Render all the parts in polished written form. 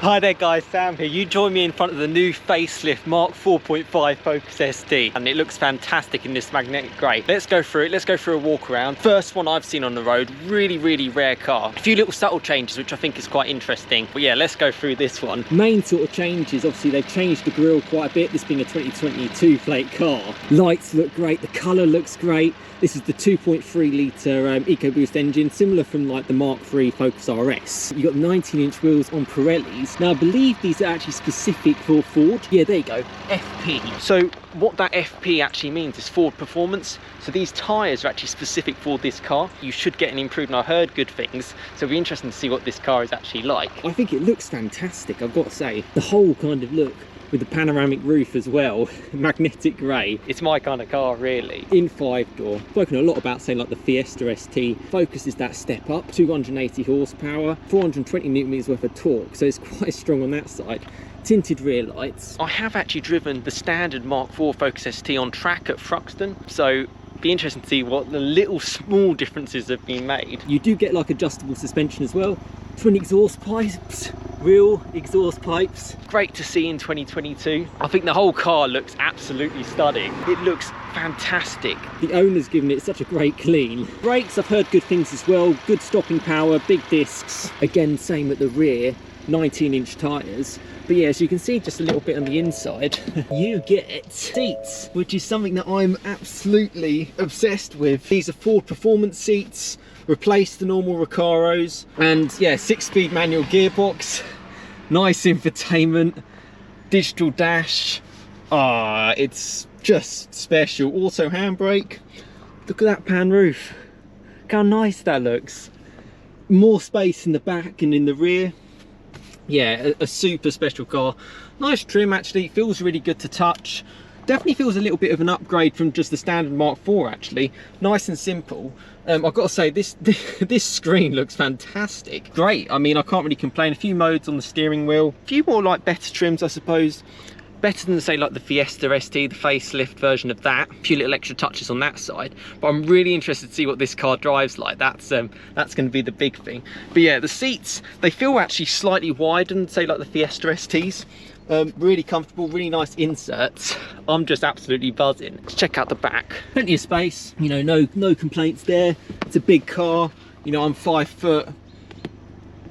Hi there guys, Sam here. You join me in front of the new facelift MK4.5 Focus ST and it looks fantastic in this magnetic grey. Let's go through it, let's go through a walk around. First one I've seen on the road, really rare car. A few little subtle changes which I think is quite interesting. But yeah, let's go through this one. Main sort of changes, obviously they've changed the grille quite a bit, this being a 2022 plate car. Lights look great, the colour looks great. This is the 2.3 litre EcoBoost engine, similar from like the Mark3 Focus RS. You've got 19-inch wheels on Pirellis. Now I believe these are actually specific for Ford. Yeah, there you go, FP. So what that FP actually means is Ford Performance. So these tyres are actually specific for this car. You should get an improvement. I heard good things, so it'll be interesting to see what this car is actually like. I think it looks fantastic, I've got to say. The whole kind of look, with the panoramic roof as well, magnetic grey. It's my kind of car, really. In 5-door, spoken a lot about, say, like the Fiesta ST. Focus is that step up, 280 horsepower, 420 newton meters worth of torque, so it's quite strong on that side. Tinted rear lights. I have actually driven the standard Mark4 Focus ST on track at Thruxton, so be interesting to see what the little small differences have been made. You do get like adjustable suspension as well, twin exhaust pipes, real exhaust pipes. Great to see in 2022. I think the whole car looks absolutely stunning. It looks fantastic. The owner's given it such a great clean. Brakes, I've heard good things as well. Good stopping power, big discs. Again, same at the rear, 19-inch tyres. But yeah, as you can see just a little bit on the inside, you get seats, which is something that I'm absolutely obsessed with. These are Ford Performance seats, replaced the normal Recaros, and yeah, 6-speed manual gearbox, nice infotainment, digital dash. It's just special. Auto handbrake. Look at that pan roof. Look how nice that looks. More space in the back and in the rear. Yeah, a super special car. Nice trim actually, feels really good to touch. Definitely feels a little bit of an upgrade from just the standard Mark IV actually. Nice and simple. I've got to say, this screen looks fantastic. Great, I mean, I can't really complain. A few modes on the steering wheel. A few more like better trims, I suppose. Better than say like the Fiesta ST, the facelift version of that. A few little extra touches on that side. But I'm really interested to see what this car drives like. That's going to be the big thing. But yeah, the seats, they feel actually slightly wider than say like the Fiesta STs. Really comfortable, really nice inserts. I'm just absolutely buzzing. Let's check out the back. Plenty of space, you know, no complaints there. It's a big car. You know, I'm 5'11"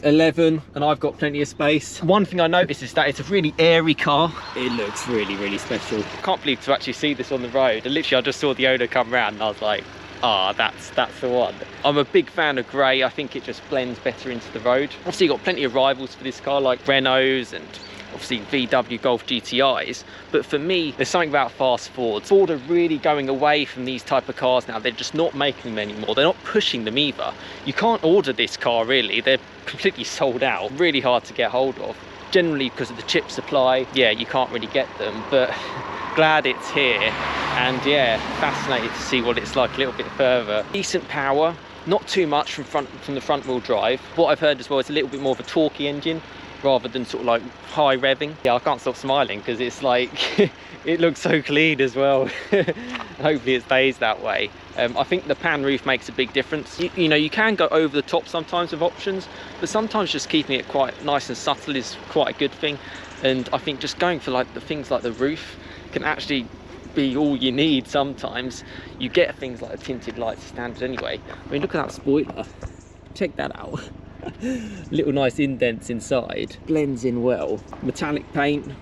and I've got plenty of space. One thing I noticed is that it's a really airy car. It looks really special. Can't believe to actually see this on the road. And literally I just saw the owner come round and I was like, that's the one. I'm a big fan of grey. I think it just blends better into the road. Obviously you've got plenty of rivals for this car like Renaults and obviously VW Golf GTIs, but for me there's something about fast Fords. Ford are really going away from these type of cars now. They're just not making them anymore. They're not pushing them either. You can't order this car really. They're completely sold out, really hard to get hold of. Generally because of the chip supply, yeah, you can't really get them, but glad it's here. And yeah, fascinated to see what it's like a little bit further. Decent power, not too much from the front wheel drive. What I've heard as well is a little bit more of a torquey engine rather than sort of like high revving. Yeah, I can't stop smiling because it's like it looks so clean as well. Hopefully it stays that way. I think the pan roof makes a big difference. You know, you can go over the top sometimes with options, but sometimes just keeping it quite nice and subtle is quite a good thing. And I think just going for like the things like the roof can actually be all you need sometimes. You get things like the tinted lights standard anyway. I mean, look at that spoiler. Check that out. Little nice indents inside, blends in well. Metallic paint,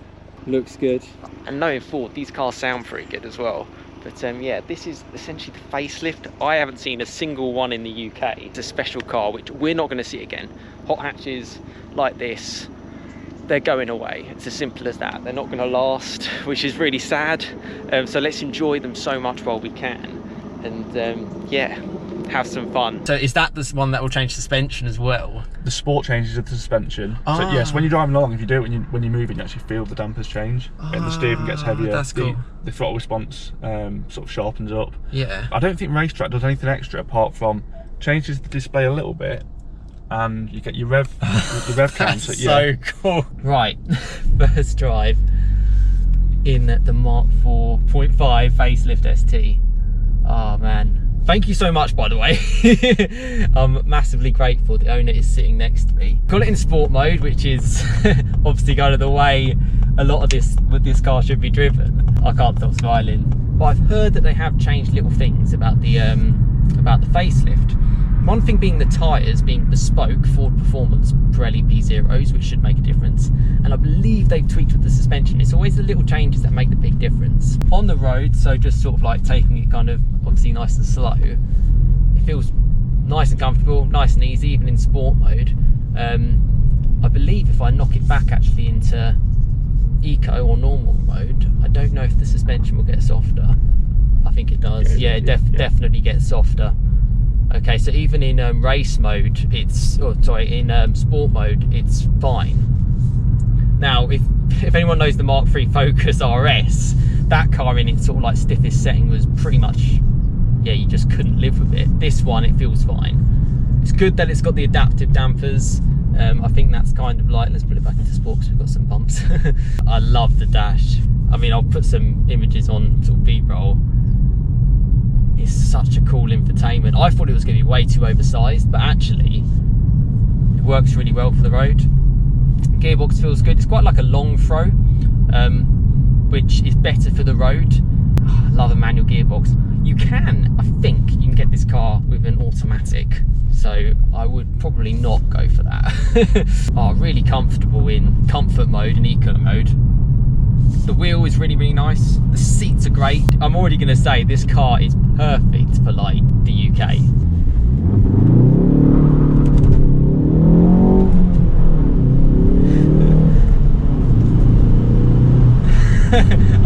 looks good. And knowing Ford, these cars sound pretty good as well. But yeah, this is essentially the facelift. I haven't seen a single one in the UK. It's a special car, which we're not going to see again. Hot hatches like this, they're going away. It's as simple as that. They're not going to last, which is really sad. So let's enjoy them so much while we can. And yeah, have some fun. So is that the one that will change suspension as well? The sport changes of the suspension. So yes, when you're driving along, if you do it when you're moving, you actually feel the dampers change and the steering gets heavier. That's cool. The throttle response sort of sharpens up. Yeah. I don't think Racetrack does anything extra apart from changes the display a little bit, and you get your rev counter. That's so cool. Right, first drive in the MK4.5 Facelift ST. Oh man. Thank you so much, by the way. I'm massively grateful. The owner is sitting next to me. Got it in sport mode, which is obviously kind of the way a lot of this car should be driven. I can't stop smiling. But I've heard that they have changed little things about the facelift. One thing being the tyres being bespoke Ford Performance Pirelli P0s, which should make a difference. And I believe they've tweaked with the suspension. It's always the little changes that make the big difference. On the road, so just sort of like taking it kind of obviously nice and slow, it feels nice and comfortable, nice and easy, even in sport mode. I believe if I knock it back actually into eco or normal mode, I don't know if the suspension will get softer. I think it does. Yeah, it definitely gets softer. Okay, so even in race mode, it's in sport mode, it's fine. Now, if anyone knows the Mark 3 Focus RS, that car in its sort of like stiffest setting was pretty much, yeah, you just couldn't live with it. This one, it feels fine. It's good that it's got the adaptive dampers. I think that's kind of like, let's put it back into sport because we've got some bumps. I love the dash. I mean, I'll put some images on sort of B-roll. It's such a cool infotainment. I thought it was going to be way too oversized, but actually it works really well for the road. Gearbox feels good. It's quite like a long throw, which is better for the road. I love a manual gearbox. I think you can get this car with an automatic, so I would probably not go for that. Really comfortable in comfort mode and eco mode. The wheel is really, really nice. The seats are great. I'm already going to say this car is perfect for like the UK.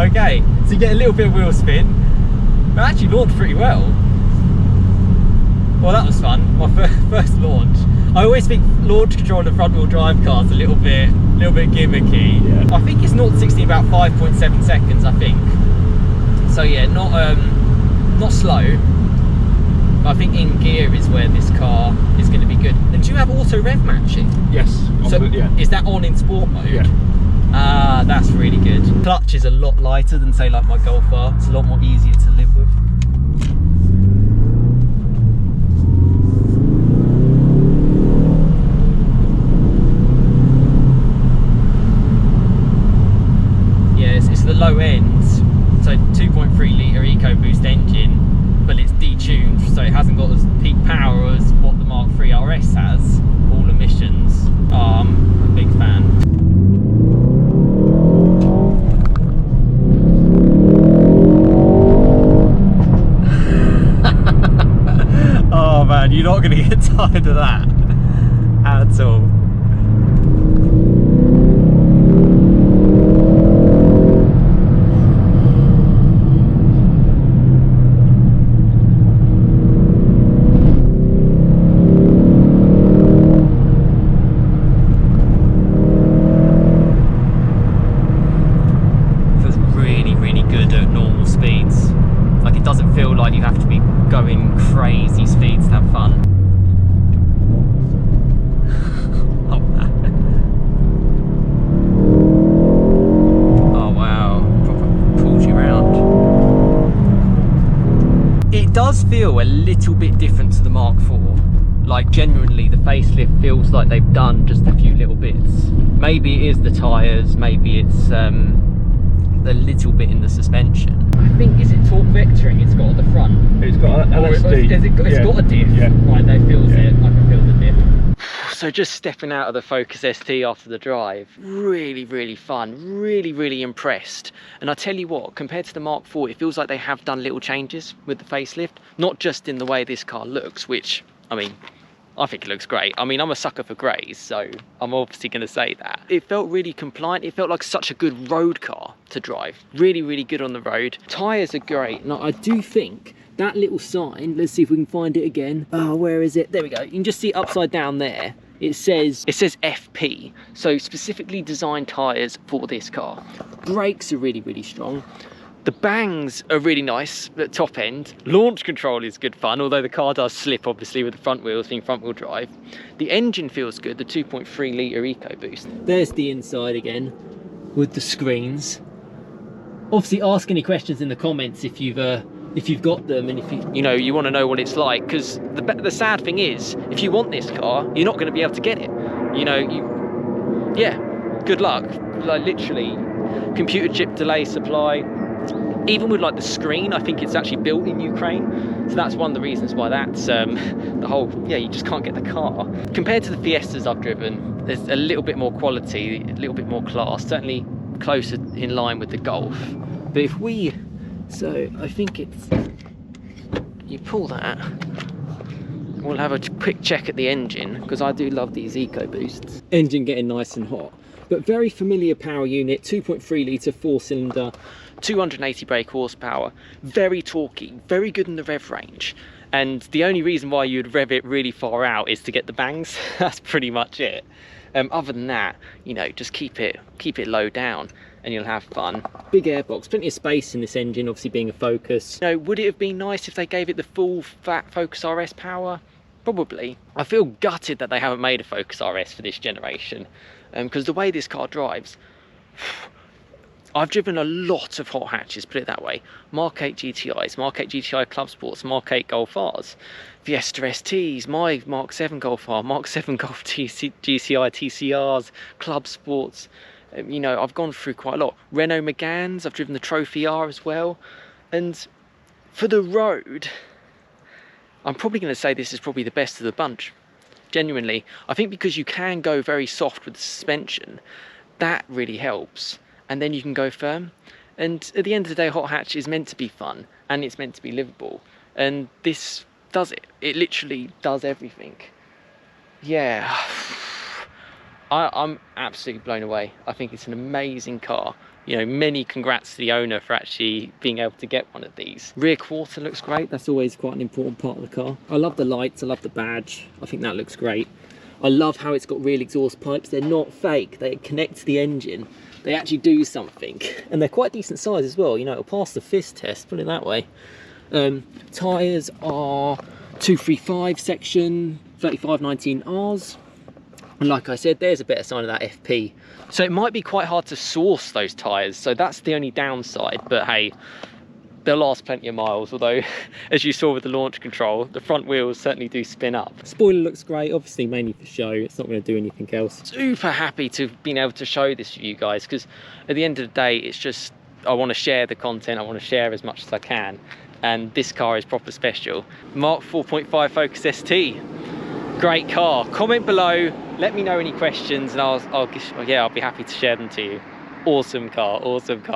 Okay, so you get a little bit of wheel spin. It actually launched pretty well. Well, that was fun. My first launch. I always think launch control of front wheel drive cars a little bit gimmicky. Yeah. I think it's 0-60 in about 5.7 seconds, I think. So yeah, not slow. But I think in gear is where this car is going to be good. And do you have auto rev matching? Yes. So is that on in sport mode? Yeah. Ah, that's really good. Clutch is a lot lighter than say like my Golf R. It's a lot more easier to live with. It's the low end, so 2.3 litre EcoBoost engine, but it's detuned, so it hasn't got as peak power as what the Mark 3 RS has, all emissions. I'm a big fan. Oh man, you're not going to get tired of that at all. You have to be going crazy speeds to have fun. Oh man. Oh wow, proper pulls you around. It does feel a little bit different to the Mark 4. Like genuinely the facelift feels like they've done just a few little bits. Maybe it is the tyres, maybe it's the little bit in the suspension. I think, is it torque vectoring it's got at the front? It's got an LSD. It's got a diff. Yeah. Right, there feels it. I can feel the diff. So just stepping out of the Focus ST after the drive, really, really fun. Really, really impressed. And I tell you what, compared to the Mark 4, it feels like they have done little changes with the facelift. Not just in the way this car looks, which, I mean, I think it looks great. I mean, I'm a sucker for greys, so I'm obviously going to say that. It felt really compliant. It felt like such a good road car to drive. Really, really good on the road. Tyres are great. Now, I do think that little sign, let's see if we can find it again. Oh, where is it? There we go. You can just see upside down there. It says FP, so specifically designed tyres for this car. Brakes are really, really strong. The bangs are really nice at top end. Launch control is good fun, although the car does slip obviously with the front wheels being front wheel drive. The engine feels good, the 2.3 litre EcoBoost. There's the inside again with the screens. Obviously ask any questions in the comments if you've got them, and if you want to know what it's like, because the sad thing is, if you want this car, you're not going to be able to get it. Yeah. good luck. Like literally, computer chip delay supply. Even with like the screen, I think it's actually built in Ukraine. So that's one of the reasons why that's the whole, yeah, you just can't get the car. Compared to the Fiestas I've driven, there's a little bit more quality, a little bit more class, certainly closer in line with the Golf. But if we, so I think it's, you pull that, we'll have a quick check at the engine, because I do love these EcoBoosts. Engine getting nice and hot, but very familiar power unit, 2.3 litre, 4-cylinder, 280 brake horsepower, very torquey, very good in the rev range. And the only reason why you'd rev it really far out is to get the bangs. That's pretty much it. Other than that, you know, just keep it low down and you'll have fun. Big airbox, plenty of space in this engine, obviously being a Focus. You know, would it have been nice if they gave it the full fat Focus RS power? Probably. I feel gutted that they haven't made a Focus RS for this generation, because the way this car drives, I've driven a lot of hot hatches, put it that way. Mark 8 GTIs, Mark 8 GTI Club Sports, Mark 8 Golf Rs, Fiesta STs, my Mark 7 Golf R, Mark 7 Golf GCI, TCRs, Club Sports. You know, I've gone through quite a lot. Renault Meganes, I've driven the Trophy R as well. And for the road, I'm probably going to say this is probably the best of the bunch. Genuinely. I think because you can go very soft with the suspension, that really helps. And then you can go firm. And at the end of the day, hot hatch is meant to be fun and it's meant to be livable. And this does it. It literally does everything. Yeah. I'm absolutely blown away. I think it's an amazing car. You know, many congrats to the owner for actually being able to get one of these. Rear quarter looks great. That's always quite an important part of the car. I love the lights. I love the badge. I think that looks great. I love how it's got real exhaust pipes. They're not fake. They connect to the engine. They actually do something. And they're quite decent size as well. You know, it'll pass the fist test, put it that way. Tyres are 235 section 3519Rs. And like I said, there's a better sign of that FP. So it might be quite hard to source those tyres. So that's the only downside. But hey, they'll last plenty of miles. Although, as you saw with the launch control, the front wheels certainly do spin up. Spoiler looks great, obviously mainly for show. It's not going to do anything else. Super happy to have been able to show this for you guys, because at the end of the day, it's just, I want to share the content. I want to share as much as I can. And this car is proper special. Mark 4.5 Focus ST. Great car. Comment below, let me know any questions and I'll be happy to share them to you. Awesome car, awesome car.